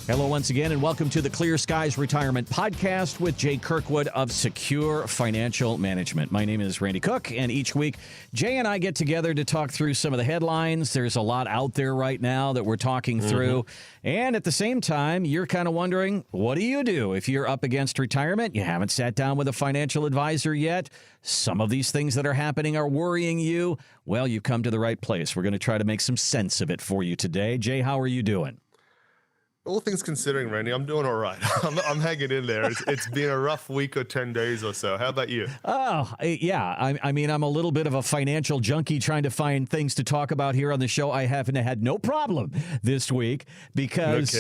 Hello once again, and welcome to the Clear Skies Retirement Podcast with Jay Kirkwood of Secure Financial Management. My name is Randy Cook, and each week, Jay and I get together to talk through some of the headlines. There's a lot out there right now that we're talking through. And at the same time, you're kind of wondering, what do you do if you're up against retirement? You haven't sat down with a financial advisor yet. Some of these things that are happening are worrying you. Well, you've come to the right place. We're going to try to make some sense of it for you today. Jay, how are you doing? All things considering, Randy, I'm doing all right. I'm hanging in there. It's been a rough week or 10 days or so. How about you? Oh, yeah. I mean, I'm a little bit of a financial junkie trying to find things to talk about here on the show. I haven't had no problem this week because,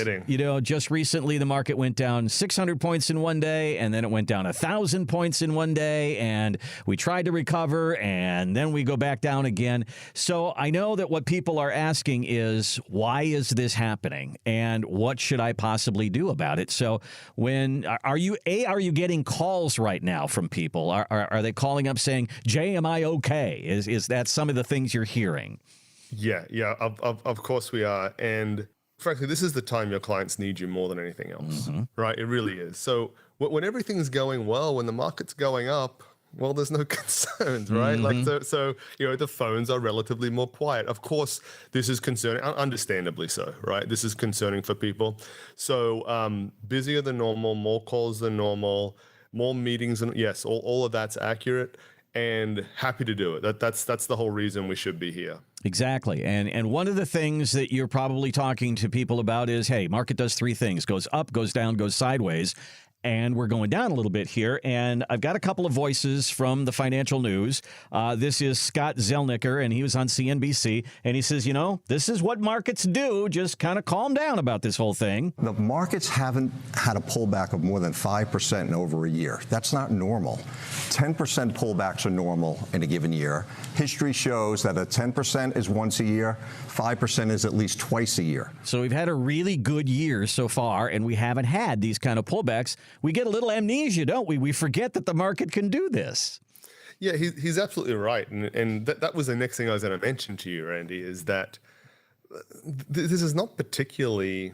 just recently the market went down 600 points in one day, and then it went down 1,000 points in one day, and we tried to recover, and then we go back down again. So I know that what people are asking is, why is this happening? And what should I possibly do about it? So are you getting calls right now from people? Are they calling up saying, Jay, am I okay? Is that some of the things you're hearing? Yeah, of course we are. And frankly, this is the time your clients need you more than anything else, right? It really is. So when everything's going well, when the market's going up, well, there's no concerns, right? So the phones are relatively more quiet. Of course, this is concerning, understandably so, right? This is concerning for people. So busier than normal, more calls than normal, more meetings, and yes, all of that's accurate. And happy to do it. That's the whole reason we should be here. Exactly. And one of the things that you're probably talking to people about is, hey, market does three things: goes up, goes down, goes sideways. And we're going down a little bit here. And I've got a couple of voices from the financial news. This is Scott Zelnicker, and he was on CNBC. And he says, this is what markets do. Just kind of calm down about this whole thing. The markets haven't had a pullback of more than 5% in over a year. That's not normal. 10% pullbacks are normal in a given year. History shows that a 10% is once a year, 5% is at least twice a year. So we've had a really good year so far, and we haven't had these kind of pullbacks. We get a little amnesia, don't we? We forget that the market can do this. Yeah, he's absolutely right. And that was the next thing I was going to mention to you, Randy, is that this is not particularly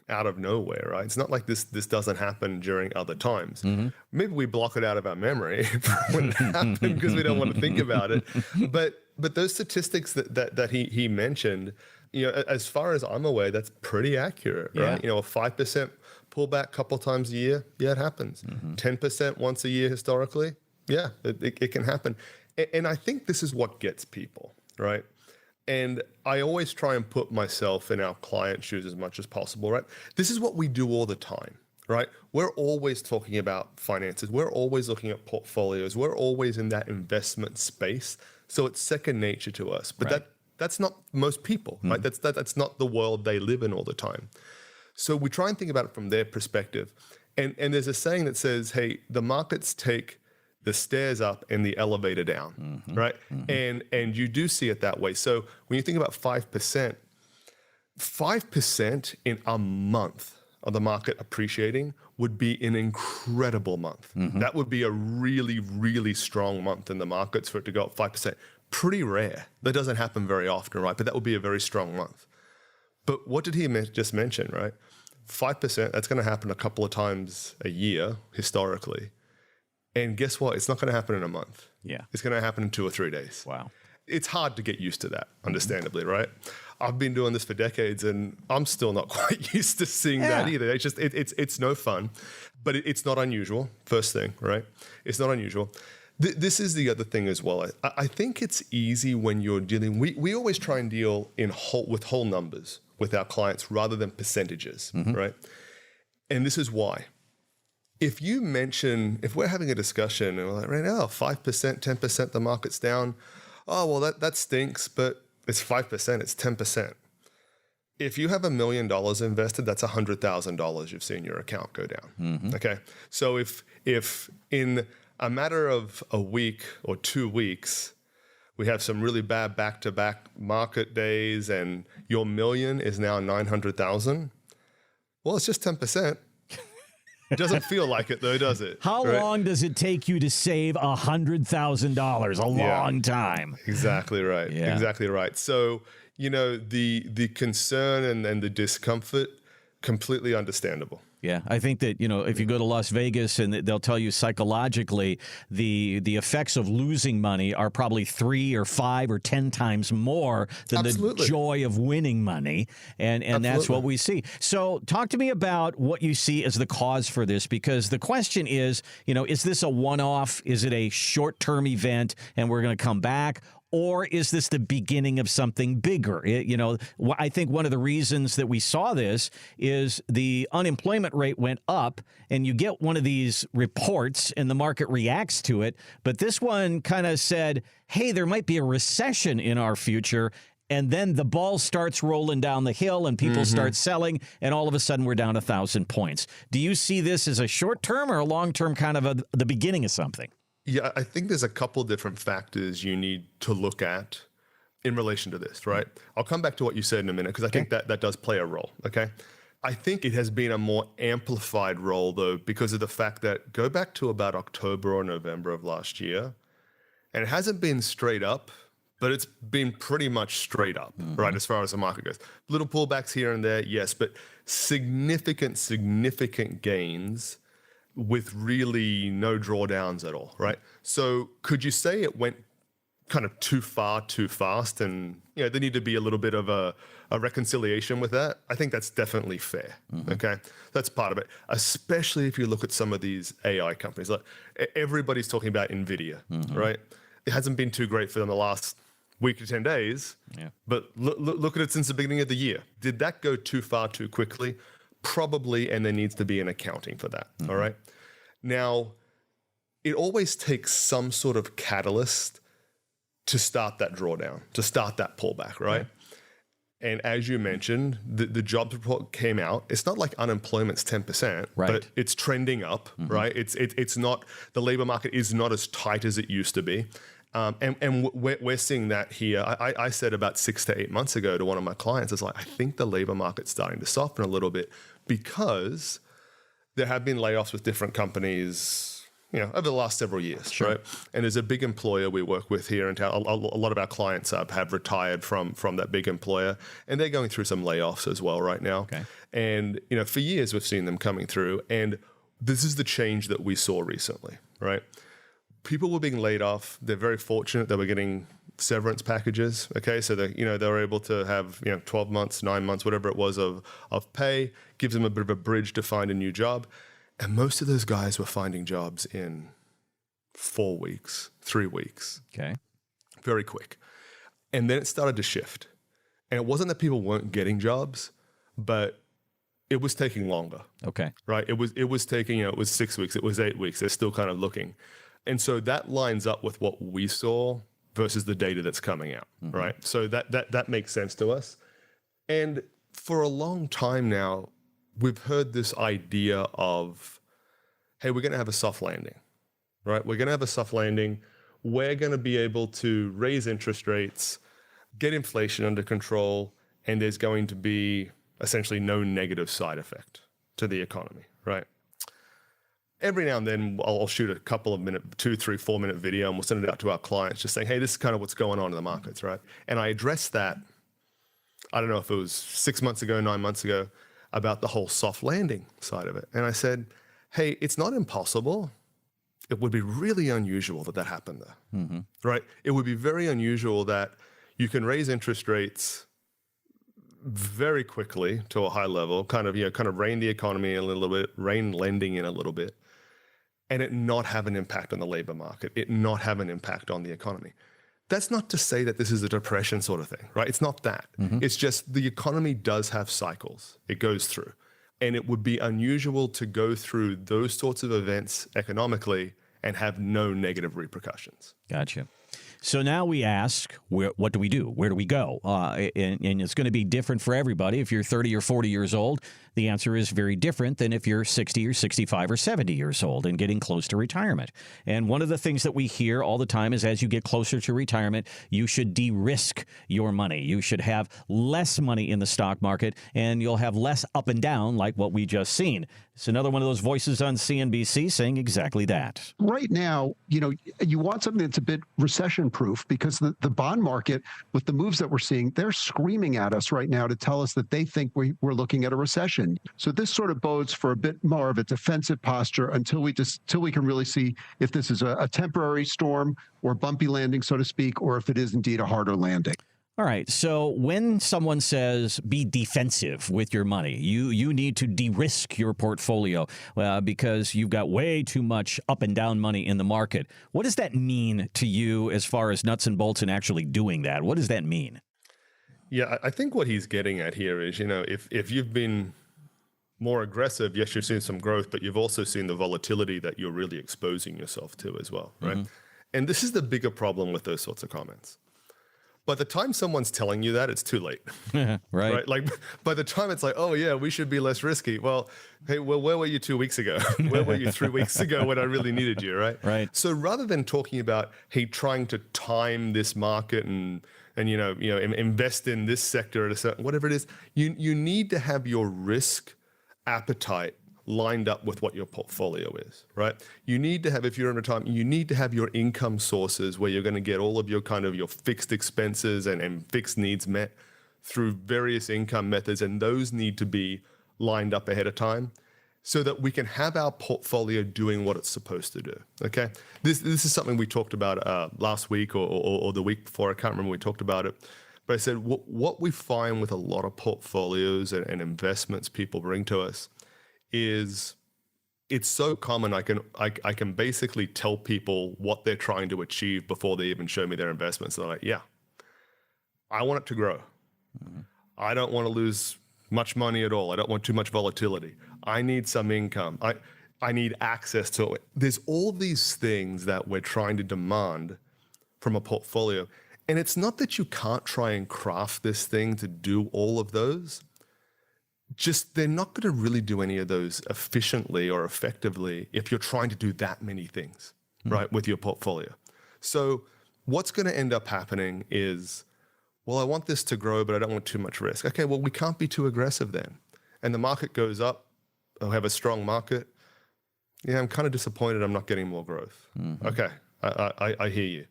out of nowhere, right? It's not like this doesn't happen during other times. Maybe we block it out of our memory when it happened because we don't want to think about it. But those statistics that he mentioned, as far as I'm aware, that's pretty accurate, right? A 5% pullback couple times a year, yeah, it happens. 10% once a year historically, yeah, it can happen. And I think this is what gets people, right? And I always try and put myself in our client shoes as much as possible, right? This is what we do all the time, right? We're always talking about finances. We're always looking at portfolios. We're always in that investment space. So it's second nature to us. But that's not most people, right? That's not the world they live in all the time. So we try and think about it from their perspective. And there's a saying that says, hey, the markets take the stairs up and the elevator down, right? And you do see it that way. So when you think about 5% in a month of the market appreciating would be an incredible month. That would be a really, really strong month in the markets for it to go up 5%. Pretty rare. That doesn't happen very often, right? But that would be a very strong month. But what did he just mention, right? 5%, that's going to happen a couple of times a year historically. And guess what? It's not going to happen in a month. Yeah. It's going to happen in 2 or 3 days. Wow. It's hard to get used to that, understandably, right? I've been doing this for decades and I'm still not quite used to seeing that either. It's just, it's no fun, but it's not unusual. First thing, right? It's not unusual. This is the other thing as well. I think it's easy when you're dealing, we always try and deal with whole numbers with our clients rather than percentages, right? And this is why. If we're having a discussion and we're like, right now, 5%, 10%, the market's down. Oh, well, that stinks, but it's 5%, it's 10%. If you have $1 million invested, that's $100,000 you've seen your account go down, okay? So if in a matter of a week or 2 weeks, we have some really bad back-to-back market days and your million is now 900,000, well, it's just 10%. It doesn't feel like it though, does it? How long does it take you to save $100,000? A long time. Exactly right. Yeah. Exactly right. So, the concern and the discomfort, completely understandable. Yeah, I think that, if you go to Las Vegas and they'll tell you psychologically the effects of losing money are probably 3 or 5 or 10 times more than the joy of winning money. And that's what we see. So talk to me about what you see as the cause for this, because the question is, is this a one-off? Is it a short-term event and we're going to come back? Or is this the beginning of something bigger? I think one of the reasons that we saw this is the unemployment rate went up, and you get one of these reports and the market reacts to it. But this one kind of said, hey, there might be a recession in our future. And then the ball starts rolling down the hill and people start selling, and all of a sudden we're down 1,000 points. Do you see this as a short-term or a long-term kind of the beginning of something? Yeah, I think there's a couple different factors you need to look at in relation to this, right? I'll come back to what you said in a minute, because I think that does play a role, okay? I think it has been a more amplified role, though, because of the fact that go back to about October or November of last year, and it hasn't been straight up, but it's been pretty much straight up, right, as far as the market goes. Little pullbacks here and there, yes, but significant gains with really no drawdowns at all, right? So could you say it went kind of too far, too fast, and there need to be a little bit of a reconciliation with that? I think that's definitely fair, okay? That's part of it, especially if you look at some of these AI companies. Like everybody's talking about NVIDIA, right? It hasn't been too great for them the last week to 10 days, but look at it since the beginning of the year. Did that go too far too quickly? Probably, and there needs to be an accounting for that, all right? Now, it always takes some sort of catalyst to start that drawdown, to start that pullback, right? And as you mentioned, the jobs report came out. It's not like unemployment's 10%, but it's trending up, right? It's not, the labor market is not as tight as it used to be. And we're seeing that here. I said about 6 to 8 months ago to one of my clients, it's like, I think the labor market's starting to soften a little bit, because there have been layoffs with different companies, over the last several years, right? And there's a big employer we work with here in town. A lot of our clients have retired from that big employer, and they're going through some layoffs as well right now. And, for years we've seen them coming through, and this is the change that we saw recently, right? People were being laid off. They're very fortunate they were getting severance packages. Okay, so they were able to have 12 months, 9 months, whatever it was of pay, gives them a bit of a bridge to find a new job. And most of those guys were finding jobs in 4 weeks, 3 weeks. Okay, very quick. And then it started to shift. And it wasn't that people weren't getting jobs, but it was taking longer. Okay, right? It was taking it was 6 weeks. It was 8 weeks. They're still kind of looking. And so that lines up with what we saw versus the data that's coming out, right? So that makes sense to us. And for a long time now, we've heard this idea of, hey, we're going to have a soft landing, right? We're going to have a soft landing. We're going to be able to raise interest rates, get inflation under control, and there's going to be essentially no negative side effect to the economy, right? Every now and then I'll shoot a couple of minute, 2, 3, 4 minute video, and we'll send it out to our clients just saying, hey, this is kind of what's going on in the markets, right? And I addressed that, I don't know if it was 6 months ago, 9 months ago, about the whole soft landing side of it. And I said, hey, it's not impossible. It would be really unusual that happened there, right? It would be very unusual that you can raise interest rates very quickly to a high level, kind of rein the economy in a little bit, rein lending in a little bit, and it not have an impact on the labor market, it not have an impact on the economy. That's not to say that this is a depression sort of thing, right? It's not that. It's just the economy does have cycles it goes through. And it would be unusual to go through those sorts of events economically and have no negative repercussions. Gotcha. So now we ask, what do we do? Where do we go? And it's going to be different for everybody. If you're 30 or 40 years old, the answer is very different than if you're 60 or 65 or 70 years old and getting close to retirement. And one of the things that we hear all the time is as you get closer to retirement, you should de-risk your money. You should have less money in the stock market, and you'll have less up and down like what we just seen. It's another one of those voices on CNBC saying exactly that. Right now, you want something that's a bit recession-proof, because the bond market, with the moves that we're seeing, they're screaming at us right now to tell us that they think we're looking at a recession. again. So this sort of bodes for a bit more of a defensive posture until we can really see if this is a temporary storm or bumpy landing, so to speak, or if it is indeed a harder landing. All right. So when someone says be defensive with your money, you need to de-risk your portfolio because you've got way too much up and down money in the market. What does that mean to you as far as nuts and bolts and actually doing that? What does that mean? Yeah, I think what he's getting at here is, if you've been more aggressive, yes, you've seen some growth, but you've also seen the volatility that you're really exposing yourself to as well, right? Mm-hmm. And this is the bigger problem with those sorts of comments. By the time someone's telling you that, it's too late. Right. Like by the time it's like, oh yeah, we should be less risky. Well, hey, where were you 2 weeks ago? Where were you 3 weeks ago when I really needed you, right? Right. So rather than talking about, hey, trying to time this market and invest in this sector at a certain, whatever it is, you need to have your risk appetite lined up with what your portfolio is, right? You need to have, if you're in retirement, you need to have your income sources where you're going to get all of your your fixed expenses and fixed needs met through various income methods, and those need to be lined up ahead of time so that we can have our portfolio doing what it's supposed to do, okay? This is something we talked about last week or the week before. I can't remember when we talked about it. But I said what we find with a lot of portfolios and investments people bring to us is it's so common. I can basically tell people what they're trying to achieve before they even show me their investments. They're like, yeah, I want it to grow. Mm-hmm. I don't want to lose much money at all. I don't want too much volatility. I need some income. I need access to it. There's all these things that we're trying to demand from a portfolio. And it's not that you can't try and craft this thing to do all of those. Just they're not going to really do any of those efficiently or effectively if you're trying to do that many things, right, with your portfolio. So what's going to end up happening is, well, I want this to grow, but I don't want too much risk. Okay, well, we can't be too aggressive then. And the market goes up, I'll have a strong market. Yeah, I'm kind of disappointed I'm not getting more growth. Mm-hmm. Okay, I hear you.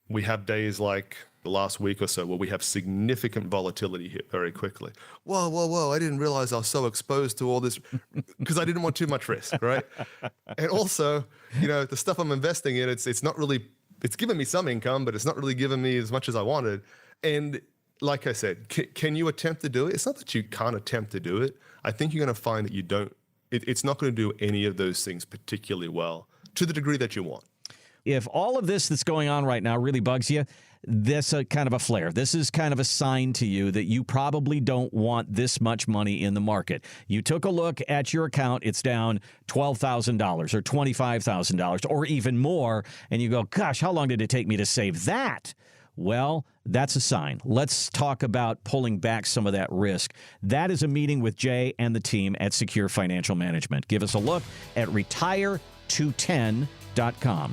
We have days like the last week or so where we have significant volatility hit very quickly. Whoa, I didn't realize I was so exposed to all this because I didn't want too much risk, right? And also, the stuff I'm investing in, it's not really, it's giving me some income, but it's not really giving me as much as I wanted. And like I said, can you attempt to do it? It's not that you can't attempt to do it. I think you're going to find that you don't, it's not going to do any of those things particularly well to the degree that you want. If all of this that's going on right now really bugs you, this is kind of a flare. This is kind of a sign to you that you probably don't want this much money in the market. You took a look at your account. It's down $12,000 or $25,000 or even more. And you go, gosh, how long did it take me to save that? Well, that's a sign. Let's talk about pulling back some of that risk. That is a meeting with Jay and the team at Secure Financial Management. Give us a look at retire210.com.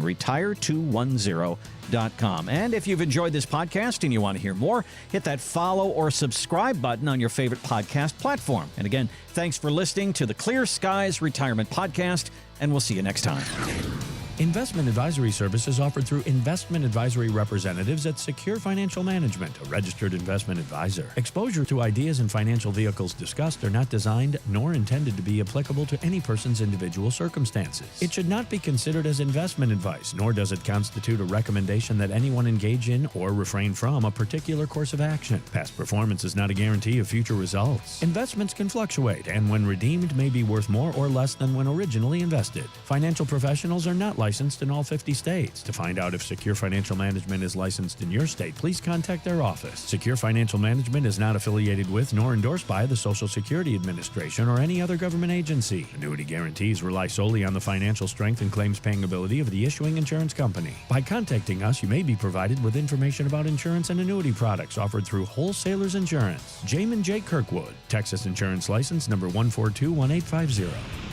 retire210.com. And if you've enjoyed this podcast and you want to hear more, hit that follow or subscribe button on your favorite podcast platform. And again, thanks for listening to the Clear Skies Retirement Podcast, and we'll see you next time. Investment advisory services offered through investment advisory representatives at Secure Financial Management, a registered investment advisor. Exposure to ideas and financial vehicles discussed are not designed nor intended to be applicable to any person's individual circumstances. It should not be considered as investment advice, nor does it constitute a recommendation that anyone engage in or refrain from a particular course of action. Past performance is not a guarantee of future results. Investments can fluctuate, and when redeemed may be worth more or less than when originally invested. Financial professionals are not licensed in all 50 states. To find out if Secure Financial Management is licensed in your state, please contact their office. Secure Financial Management is not affiliated with nor endorsed by the Social Security Administration or any other government agency. Annuity guarantees rely solely on the financial strength and claims-paying ability of the issuing insurance company. By contacting us, you may be provided with information about insurance and annuity products offered through Wholesalers Insurance. Jamin J. Kirkwood, Texas Insurance License number 1421850.